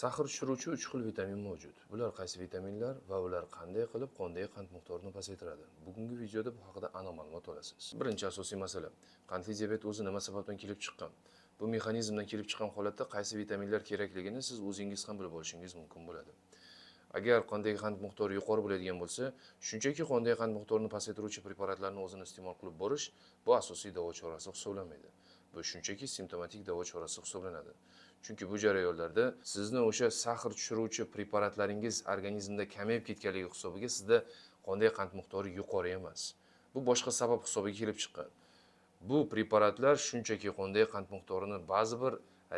Sahar tushiruvchi 3 xil vitamin mavjud. Bular qaysi vitaminlar va ular qanday qilib qondagi qand miqdorini pasaytiradi? Bugungi videoda bu haqida aniq ma'lumot olasiz. Birinchi asosiy masala: qandli diabet o'zi nima sababdan kelib chiqqan? Bu mexanizmdan kelib chiqqan holatda qaysi vitaminlar kerakligini siz o'zingiz ham bilib olishingiz mumkin bo'ladi. Agar qondagi qand miqdori yuqori bo'ladigan bo'lsa, shunchaki qondagi qand miqdorini pasaytiruvchi preparatlarni o'zini iste'mol qilib borish bu asosiy davo chorasi hisoblanmaydi. Bu shunchaki simptomatik davo chorasi hisoblanadi. Chunki bu jarayonlarda sizni o'sha sahar tushiruvchi preparatlaringiz organizmda kamayib ketganligi hisobiga sizda qondagi qand miqdori yuqori emas. Bu boshqa sabab hisobiga kelib chiqqan. Bu preparatlar shunchaki qondagi qand miqdorini ba'zi bir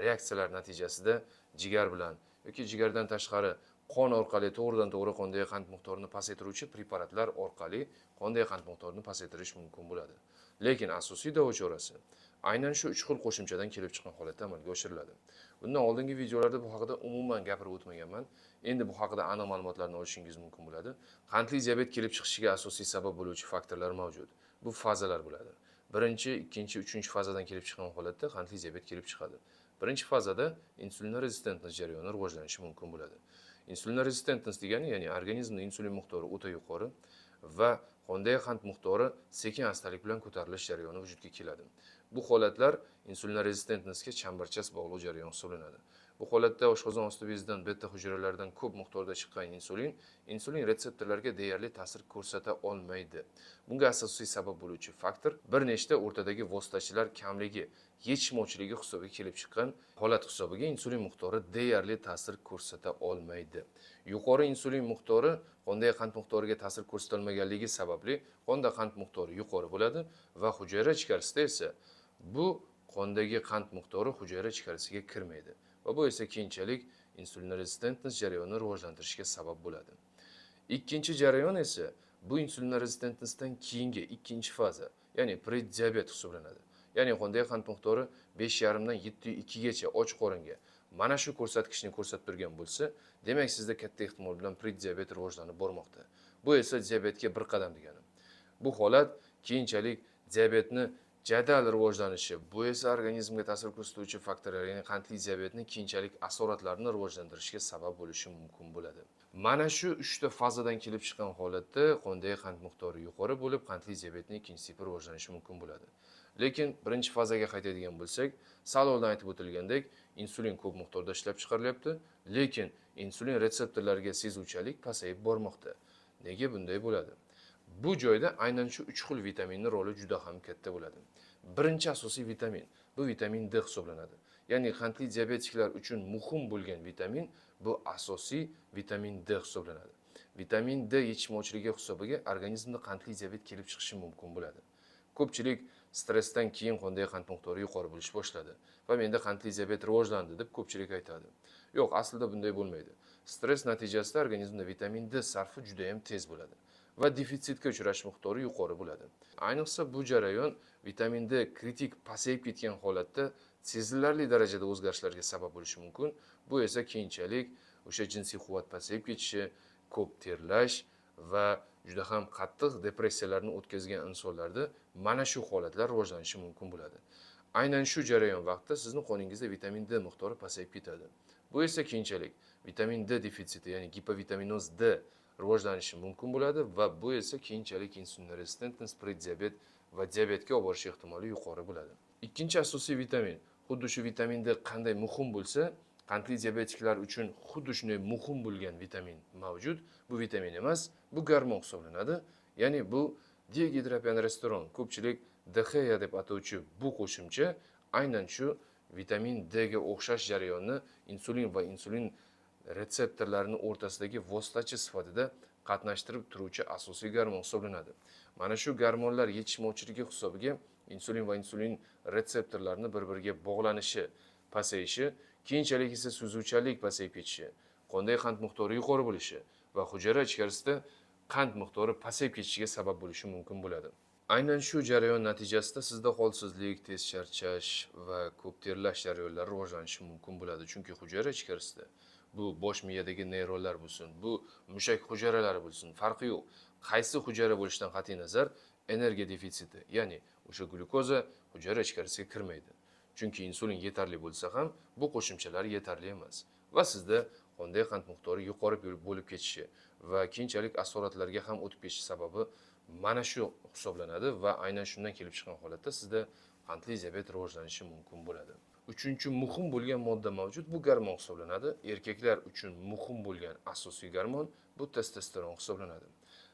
reaksiyalar natijasida jigar bilan yoki jigardan tashqari qon orqali to'g'ridan-to'g'ri qondagi qand miqdorini pasaytiruvchi preparatlar orqali qondagi qand miqdorini pasaytirish mumkin bo'ladi. Lekin asosiy davo chorasi aynan shu 3 xil qo'shimchadan kelib chiqqan holatda amalga oshiriladi. Bundan oldingi videolarda bu haqida umuman gapirib o'tmaganman. Endi bu haqida aniq ma'lumotlarni olishingiz mumkin bo'ladi. Qandli diabet kelib chiqishiga asosiy sabab bo'luvchi faktorlar mavjud. Bu fazalar bo'ladi. Birinchi, ikkinchi, uchinchi fazadan kelib chiqqan holatda qandli diabet kelib chiqadi. Birinchi fazada insulin rezistentlik jarayoni rivojlanishi mumkin bo'ladi. Insulin rezistentlik degani, ya'ni organizmda insulin miqdori o'ta yuqori va qondagi qand miqdori sekin-astalik bilan ko'tarilish jarayoni vujudga keladi. Bu holatlar insulin rezistentlikka chambarchas bog'liq jarayon hisoblanadi. Bu holatda oshqozon osti bezidan beta hujayralaridan ko'p miqdorda chiqqan insulin retseptorlarga deyarli ta'sir ko'rsata olmaydi. Bunga asosiy sabab bo'luvchi faktor bir nechta o'rtadagi vositachilar kamligi, yetishmovchiligi hisobiga kelib chiqqan holat hisobiga insulin miqdori deyarli ta'sir ko'rsata olmaydi. Yuqori insulin miqdori qondagi qand miqdoriga ta'sir ko'rsatilmaganligi sababli qonda qand miqdori yuqori bo'ladi va hujayra ichkarisida esa bu qondagi qand miqdori hujayra ichkarisiga kirmaydi va bu esa keyinchalik insulin rezistentlik jarayonini rivojlantirishga sabab bo'ladi. Ikkinchi jarayon esa bu insulin rezistentlikdan keyingi ikkinchi faza, ya'ni prediabet hisoblanadi. Ya'ni qondagi qand miqdori 5,5 dan 7,2 gacha och qoringa mana shu ko'rsatkichni ko'rsatib turgan bo'lsa, demak sizda katta ehtimol bilan prediabet rivojlanib bormoqda. Bu esa diabetga bir qadam degani. Bu holat keyinchalik diabetni jadal rivojlanishi, bu esa organizmga ta'sir ko'rsatuvchi faktorlar, ya'ni qandli diabetni keyinchalik asoratlarini rivojlantirishga sabab bo'lishi mumkin bo'ladi. Mana shu 3 ta fazadan kelib chiqqan holatda qondagi qand miqdori yuqori bo'lib, qandli diabetning ikkinchi tipi rivojlanishi mumkin bo'ladi. Lekin birinchi fazaga qaytadigan bo'lsak, sal oldin aytib o'tilgandek, insulin ko'p miqdorda ishlab chiqarilyapti, lekin insulin retseptorlariga sezuvchalik pasayib bormoqda. Nega bunday bo'ladi? Bu joyda aynan shu 3 xil vitaminning roli juda ham katta bo'ladi. Birinchi asosiy vitamin, bu vitamin D hisoblanadi. Ya'ni qandli diabetiklar uchun muhim bo'lgan vitamin bu asosiy vitamin D hisoblanadi. Vitamin D yetishmovchiligi hisobiga organizmda qandli diabet kelib chiqishi mumkin bo'ladi. Ko'pchilik stressdan keyin qondagi qand miqdori yuqori bo'lish boshladi va menda qandli diabet rivojlandi deb ko'pchilik aytadi. Yo'q, aslida bunday bo'lmaydi. Stress natijasida organizmda vitamin D sarfi juda ham tez bo'ladi va defitsitga uchrash miqdori yuqori bo'ladi. Ayniqsa bu jarayon vitamin D kritik pasayib ketgan holatda sezilarli darajada o'zgarishlarga sabab bo'lishi mumkin. Bu esa keyinchalik o'sha jinsiy quvvat pasayib ketishi, ko'p terlash va juda ham qattiq depressiyalarni o'tkazgan insonlarda mana shu holatlar rivojlanishi mumkin bo'ladi. Aynan shu jarayon vaqtida sizning qoningizda vitamin D miqdori pasayib ketadi. Bu esa keyinchalik vitamin D defitsiti, ya'ni gipovitaminoz D rivojlanishi mumkin bo'ladi va bu esa keyinchalik insulin rezistentlik, prediabet va diabetga olib borish ehtimoli yuqori bo'ladi. Ikkinchi asosiy vitamin, xuddi shu vitamin D qanday muhim bo'lsa, qandli diabetiklar uchun xuddi shunday muhim bo'lgan vitamin mavjud. Bu vitamin emas, bu gormon hisoblanadi. Ya'ni bu dihidrogenesteron, ko'pchilik DHEA deb atovchi bu qo'shimcha aynan shu vitamin D ga o'xshash jarayonni insulin va insulin retseptorlarining o'rtasidagi vositachi sifatida qatnashtirib turuvchi asosiy gormon hisoblanadi. Mana shu gormonlar yetishmovchiligi hisobiga insulin va insulin retseptorlarini bir-biriga bog'lanishi, pasayishi, keyinchalik esa suzuvchanlik pasayib ketishi, qondagi qand miqdori yuqori bo'lishi va hujayra ichkarisida qand miqdori pasayib ketishiga sabab bo'lishi mumkin bo'ladi. Aynan shu jarayon natijasida sizda holsizlik, tez charchash va ko'p terlash jarayonlari rivojlanishi mumkin bo'ladi. Chunki hujayra ichkarisida bu bosh miyadagi neyronlar bo'lsin, bu mushak hujayralari bo'lsin, farqi yo'q. Qaysi hujayra bo'lishidan qat'iy nazar energiya defitsiti, ya'ni o'sha glyukoza hujayra ichkarisiga kirmaydi. Chunki insulin yetarli bo'lsa ham bu qo'shimchalar yetarli emas. va sizda qonday qand miqdori yuqori bo'lib ketishi va keyinchalik asoratlarga ham o'tib ketishi sababi mana shu hisoblanadi va aynan shundan kelib chiqqan holatda sizda qandli diabet rivojlanishi mumkin bo'ladi. Uchinchi muhim bo'lgan modda mavjud, bu gormon hisoblanadi. Erkaklar uchun muhim bo'lgan asosiy gormon bu testosteron hisoblanadi.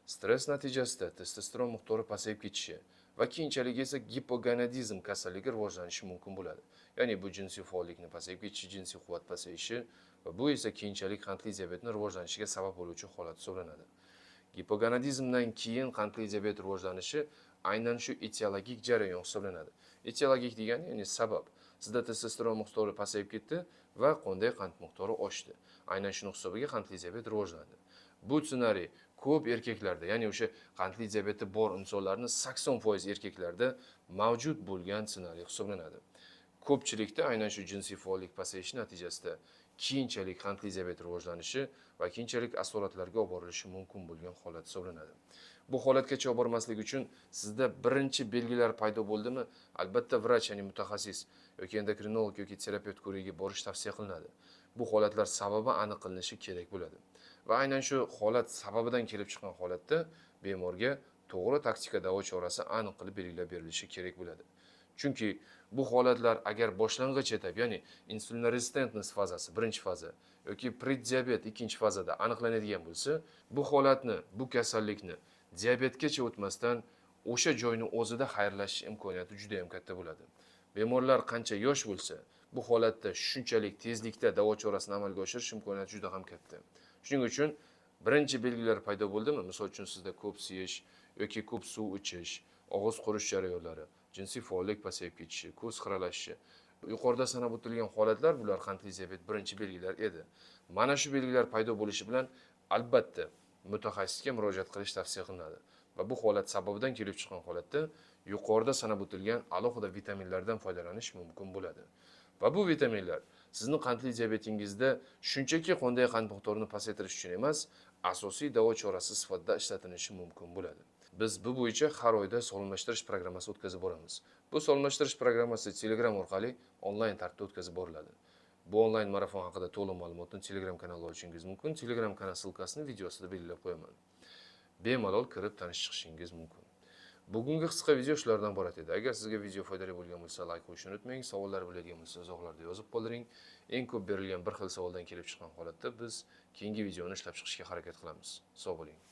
Stress natijasida testosteron miqdori pasayib ketishi va keyinchalik esa gipogonadizm kasalligi rivojlanishi mumkin bo'ladi. Ya'ni bu jinsiy faollikni pasayib ketishi, jinsiy quvvat pasayishi va bu esa keyinchalik qandli diabetni rivojlanishiga sabab bo'luvchi holat hisoblanadi. Gipogonadizmdan keyin qandli diabet rivojlanishi aynan shu etiologik jarayon hisoblanadi. Etiologik degani ya'ni sabab. Sizda testosteron miqdori pasayib ketdi va qonday qand miqdori oshdi. Aynan shuni hisobiga qandli diabet rivojlandi. Bu ssenariy ko'p erkaklarda, ya'ni o'sha qandli diabeti bor insonlarning 80% erkaklarda mavjud bo'lgan ssenariy hisoblanadi. Ko'pchilikda aynan shu jinsiy faollik pasayishi natijasida keyinchalik qandli diabet rivojlanishi va keyinchalik asoratlarga olib borilishi mumkin bo'lgan holat hisoblanadi. Bu holatgacha olib bormaslik uchun sizda birinchi belgilar paydo bo'ldimi, albatta vrach, ya'ni mutaxassis yoki endokrinolog yoki terapevt ko'rigiga borish tavsiya qilinadi. Bu holatlar sababi aniq qilinishi kerak bo'ladi. Va aynan shu holat sababidan kelib chiqqan holatda bemorga to'g'ri taktika davo chorasi aniq qilib belgilab berilishi kerak bo'ladi. Chunki bu holatlar agar boshlang'ich etap, ya'ni insulin resistentность fazasi, birinchi faza yoki preddiabet ikkinchi fazada aniqlanadigan bo'lsa, bu holatni, bu kasallikni diabetgacha o'tmasdan o'sha joyni o'zida xayrlashish imkoniyati juda ham katta bo'ladi. Bemorlar qancha yosh bo'lsa, bu holatda shunchalik tezlikda davo chorasini amalga oshirish imkoniyati juda ham katta. Shuning uchun birinchi belgilar paydo bo'ldimi, misol uchun sizda ko'p siyish yoki ko'p suv ichish, og'iz qurish jarayonlari, jinsiy faollik pasayib ketishi, ko'z xiralashishi, yuqorida sanab o'tilgan holatlar bular qandli diabet birinchi belgilar edi. Mana shu belgilar paydo bo'lishi bilan albatta mutaxassisga murojaat qilish tavsiya qilinadi va bu holat sababidan kelib chiqqan holatda yuqorida sanab o'tilgan alohida vitaminlardan foydalanish mumkin bo'ladi. Va bu vitaminlar sizni qandli diabetingizda shunchaki qonday qand miqdorini pasaytirish uchun emas, asosiy davo chorasi sifatida ishlatilishi mumkin bo'ladi. Biz bu bo'yicha har oyda sog'lomlashtirish programmasi o'tkazib boramiz. Bu sog'lomlashtirish programmasi Telegram orqali onlayn tartibda o'tkazib boriladi. Bu onlayn marafon haqida to'liq ma'lumotni Telegram kanalida olishingiz mumkin. Telegram kanal silkasini video ostida belgilab qo'yaman. Bemalol kirib tanishib chiqishingiz mumkin. Bugungi qisqa video shulardan iborat edi. Agar sizga video foydali bo'lgan bo'lsa, like qo'yishni unutmang. Savollar bo'ladigan bo'lsa, izohlarda yozib qoldiring. Eng ko'p berilgan bir xil savoldan kelib chiqqan holatda biz keyingi videoni ishlab chiqishga harakat qilamiz. Sog' bo'ling.